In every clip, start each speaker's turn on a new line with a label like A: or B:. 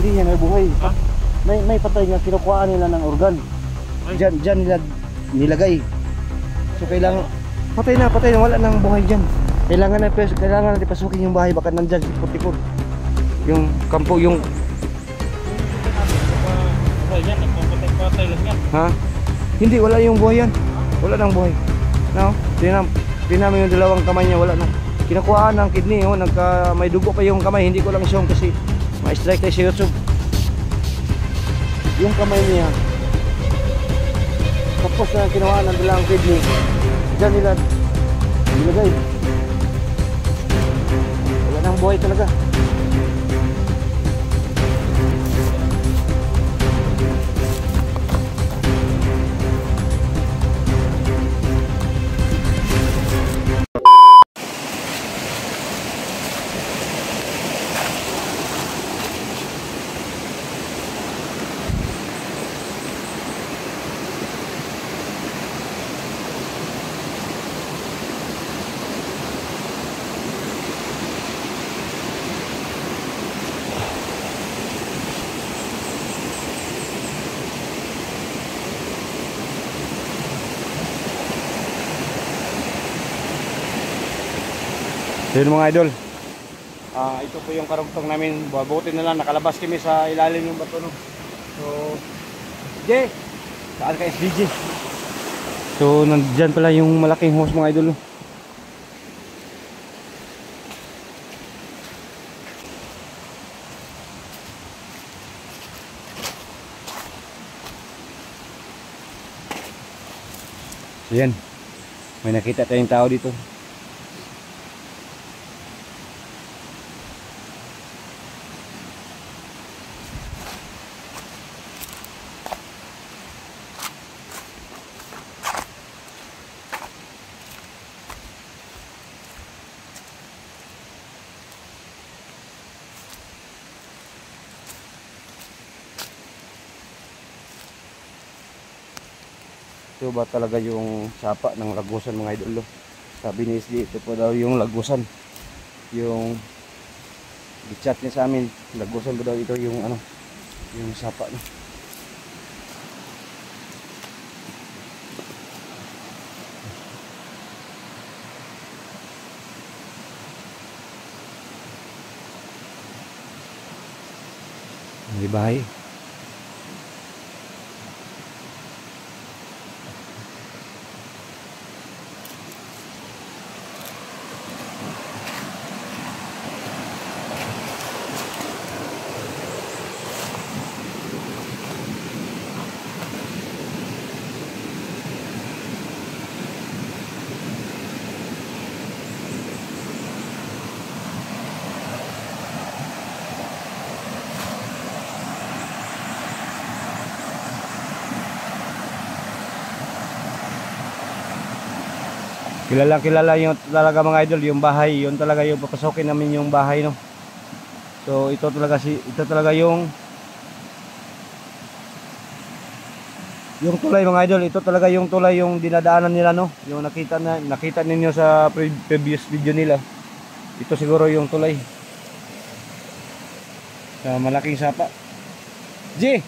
A: Hindi yan ay buhay.
B: Ha?
A: May patay nga kinukuhaan nila ng organ. Diyan nila nilagay. So kailangan patay na, wala nang buhay diyan. Kailangan natin pasukin yung bahay, baka nandiyan tipot-tipot. Yung kampo, yung
B: Yan, nagpapatay lang yan.
A: ha? Hindi, wala yung buhay yan. Wala nang buhay. No? Tinam yung dalawang kamay niya, wala nang. Kinukuhaan ng kidney, oh, may dugo pa yung kamay. Hindi ko lang show kasi ma-strike tayo sa YouTube. Yung kamay niya. Tapos na kinuhaan ng dalawang kidney. Diyan nila nilagay. Wala nang buhay talaga. So yun mga idol, ito po yung karugtong namin. Buti na lang nakalabas kami sa ilalim ng bato, no? So Jay, saan ka SDG? So nandyan pala yung malaking hose mga idol, no? So yan, may nakita tayong tao dito. Ito ba talaga yung sapa ng lagusan mga idol? Sabi ni SD, ito po daw yung lagusan. Yung gichat niya sa amin, lagusan po daw ito yung ano, yung sapa, no? May bahay. Kilala yung talaga mga idol, yung bahay, yun talaga yung papasokin namin yung bahay, no. So ito talaga yung tulay mga idol, ito talaga yung tulay yung dinadaanan nila, no. Yung nakita ninyo sa previous video nila. Ito siguro yung tulay. Sa malaking sapa. G.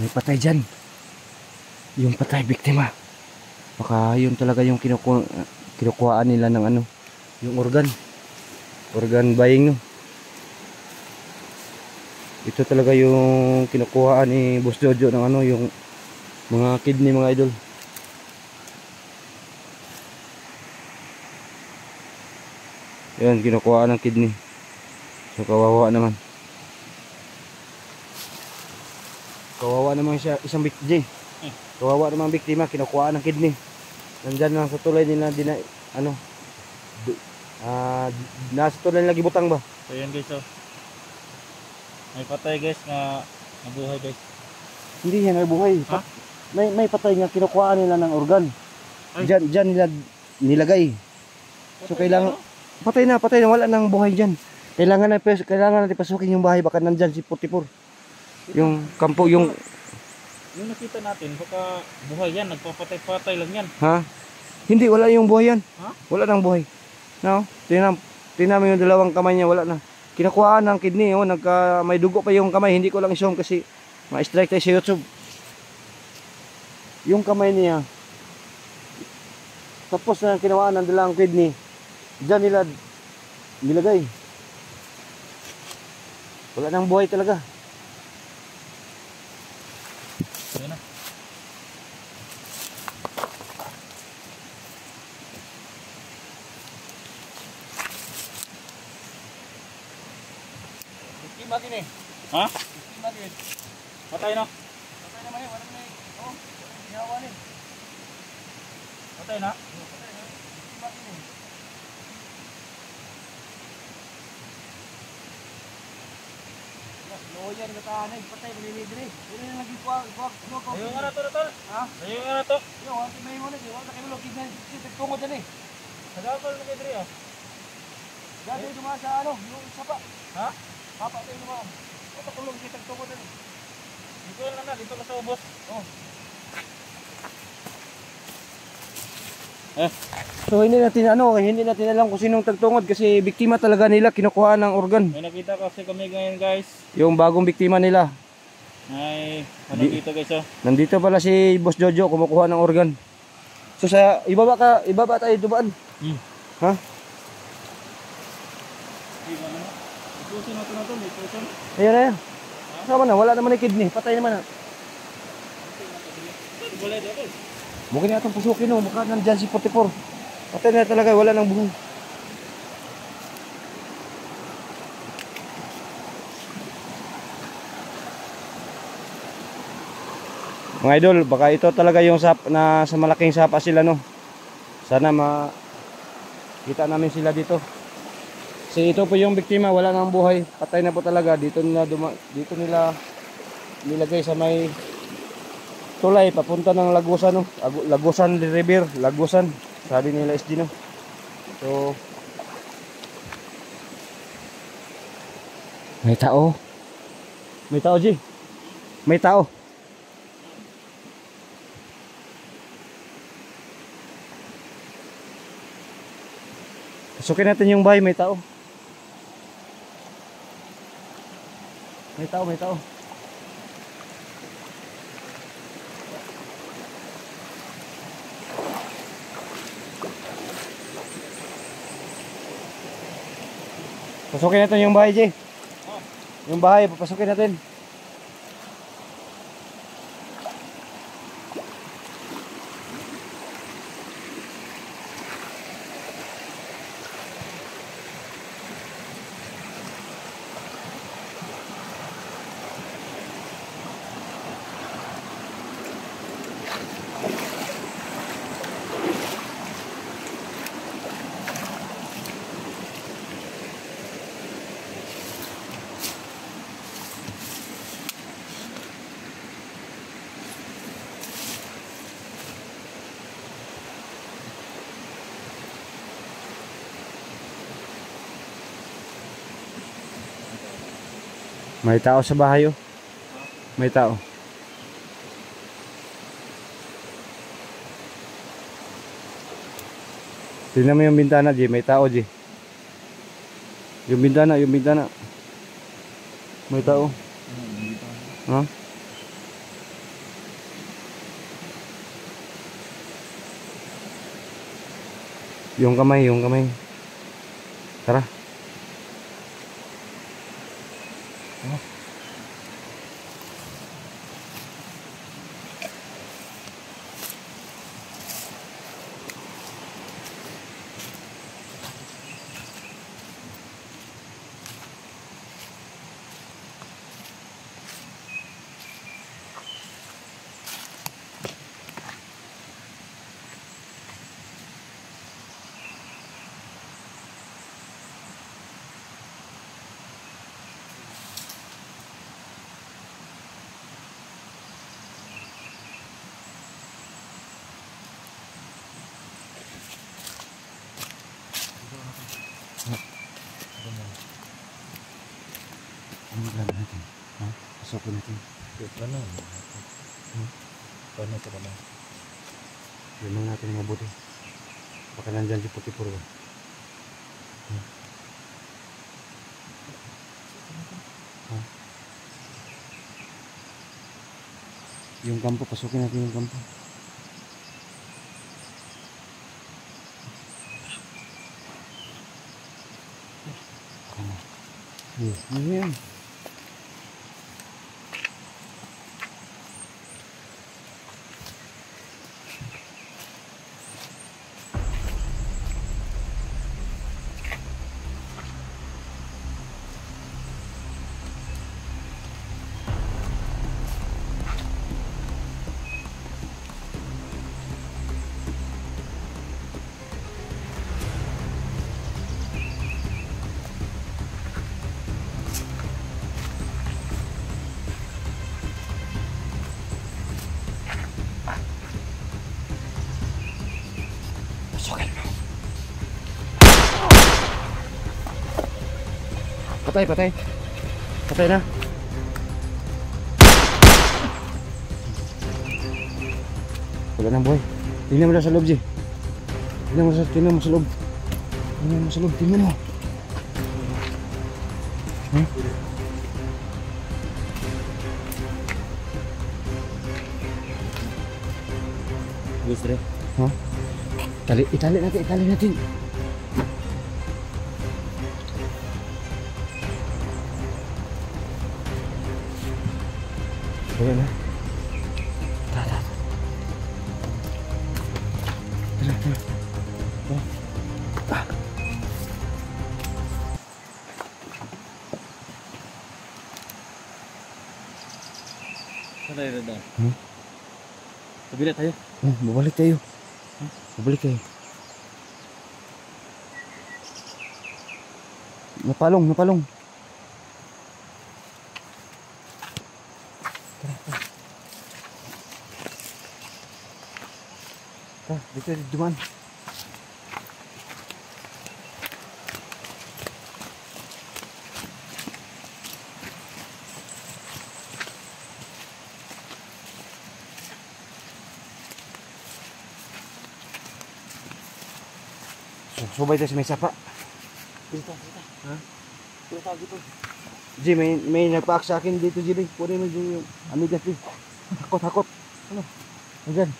A: May patay dyan. Yung patay biktima. Baka yun talaga yung kinukuhaan nila ng ano, yung organ. organ buying no. Ito talaga yung kinukuhaan ni Boss Jojo ng ano, yung mga kidney mga idol. Yan, kinukuhaan ng kidney. So kawawa naman. Kawawa naman siya, isang biktima. Kawawa naman biktima, kinukuhaan ng kidney. Nandyan lang sa tulay nila, ano, nasa tulay nila gibutang ba?
B: So yan guys oh. May patay guys nga nabuhay guys.
A: Hindi yan ay buhay.
B: Ha?
A: May patay nga kinukuhaan nila ng organ.
B: Ay.
A: Diyan nila nilagay. So kailangan patay na, wala nang buhay diyan. Kailangan natin pasukin yung bahay, baka nandyan si 44. Yung kampo, yung
B: nakita natin baka buhay yan, nagpapatay-patay lang yan.
A: ha? Hindi, wala yung buhay yan.
B: Ha?
A: Wala nang buhay. No? Tingnan mo yung dalawang kamay niya, wala na. Kinukuhaan ng kidney, oh, may dugo pa yung kamay, hindi ko lang i-zoom kasi ma-strike tayo sa YouTube. Yung kamay niya, tapos na kinuhaan ng dalawang kidney, diyan nila nilagay. Wala nang buhay talaga.
B: Ayun na.
A: Biktima din eh.
B: Ha?
A: Biktima din.
B: Patay no?
A: Patay naman eh, wala naman eh. Oh, ginawa din.
B: Patay na?
A: Patay na. Biktima din eh. Lawyer na tahanay, patay, malilidri. Hindi na lagi kuwag.
B: Ayun nga na to, tol.
A: Ha?
B: Ayun nga na to.
A: Yung, wala may mo na, wala na kayo logid na. Tungkol dyan eh.
B: Nagapal mo kay Dre oh.
A: Dati yung dumaan sa ano, yung sapa.
B: Ha?
A: Sapa tayo dumaan. Ito kulong kita tungkol dyan eh.
B: Dito lang na, dito lang sa ubos.
A: Oh.
B: Eh.
A: So hindi natin alam kung sinong tagtungod kasi biktima talaga nila, kinukuha ng organ.
B: May nakita kasi kami ngayon guys.
A: Yung bagong biktima nila.
B: Ay, ano dito guys oh.
A: Nandito pala si Boss Jojo kumukuha ng organ. So sa ibaba tayo dumaan. Ha?
B: Itusin natin na to, may itusin.
A: Ayan na yan. Sama na, wala naman yung kidney, patay naman na.
B: Boleh dito.
A: Mungkin na itong pasukin, no? Baka nandyan si 44. Patay na talaga, wala nang buhay. Mga idol, baka ito talaga yung na sa malaking sapa sila, no? Sana kita namin sila dito. Kasi ito po yung biktima, wala nang buhay. Patay na po talaga. Dito nila nilagay sa may tulay papunta ng Lagusan, no? Lagusan River, Lagusan. Sabi nila SD, no? So may tao. May tao, G. May tao. Pasukin natin yung bahay, may tao. May tao, may tao. Pasukin natin yung bahay, Jay. Yung bahay, papasukin natin. May tao sa bahay, oh. May tao. Tingnan mo yung bintana, G. May tao, G. Yung bintana, yung bintana. May tao. Ha? Yung kamay, yung kamay. Tara. Ano gagawin natin? Ha? Pasukin natin.
B: Paano? Paano ito naman?
A: Limang natin ang mabuti. Baka nandyan si Puti Puro. Yung kampo, pasukin natin yung kampo. Ano yan? Patay, patay. Patay na. Wala nang buhay. Tingnan mo na sa loob, G. Tingnan mo sa loob. Tingnan mo sa loob, tingnan mo. Hmm?
B: Gusto rin.
A: Ha? Itali natin. Wala na. Tara.
B: Saan tayo rin doon?
A: Hmm?
B: Kabila tayo.
A: Babalik tayo. Babalik tayo. Napalong. Dito duman. Subay tayo sa may sapa.
B: Dito.
A: Ha?
B: Dito.
A: G, may nagpaak sa akin dito, G. Kunin mo yung amigas, G. Hakot. Ano? Andyan.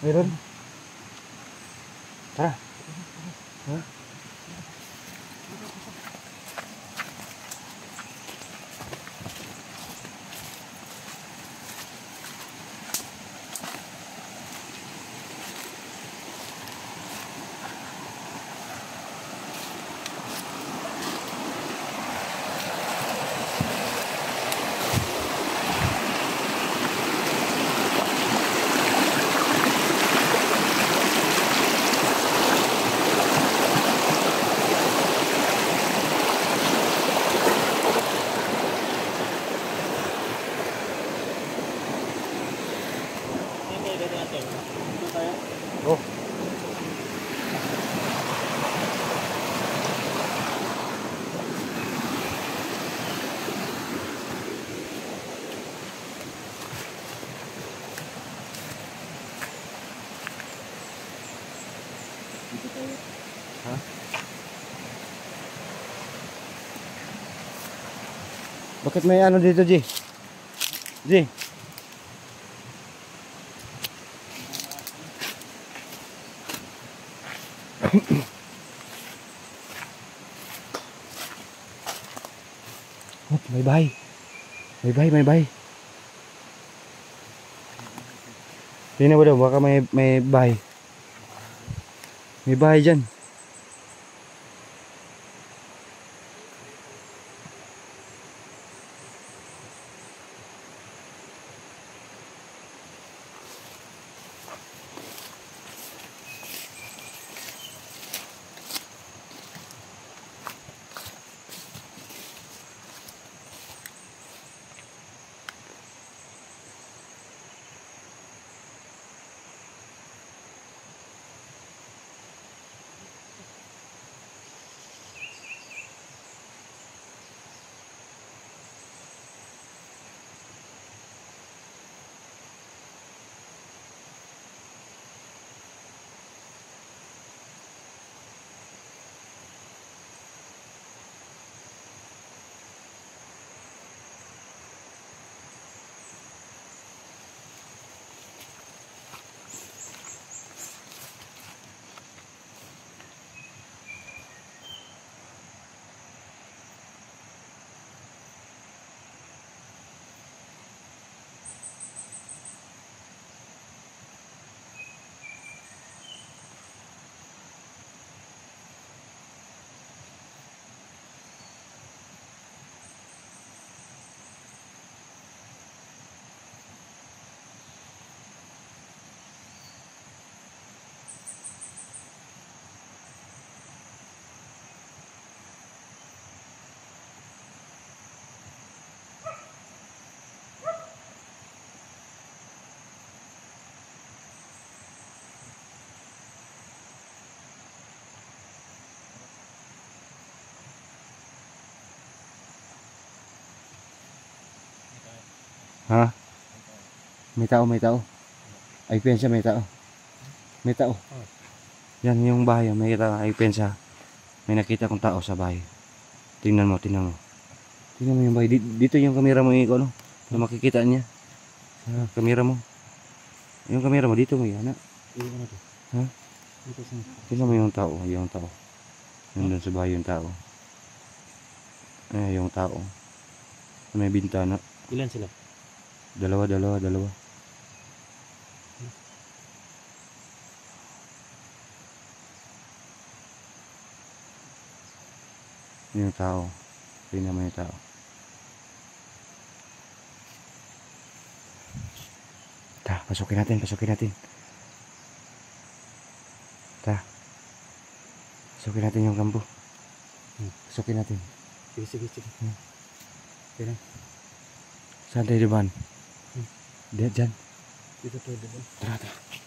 A: Meron? Tara. Ha? Oh. Ha? Bakit may ano dito, G? G? Oh, may bahay. May bahay, may bahay. Tingnan mo daw, baka may bahay. May bahay dyan. Ha? May tao, may tao. Ay, pensa, may tao. May tao. Yan yung bahay, may tao. Ay, pensa. May nakita kong tao sa bahay. Tingnan mo, tingnan mo. Tingnan mo yung bahay. Dito yung kamera mo, no? Na makikita niya. Kamera mo. Yung kamera mo, dito mo yan, ha? Ha? Tingnan mo yung tao, yung tao. Yung doon sa bahay yung tao. Ay, yung tao. May bintana.
B: Ilan sila?
A: Dalawa. Yung tao. Tingnan mo yung tao. Pasukin natin. Pasukin natin yung kampo. Pasukin natin.
B: Sige.
A: Kaya. Saan tayo diban? Diyan.
B: Dito tayo, diba?
A: Tara.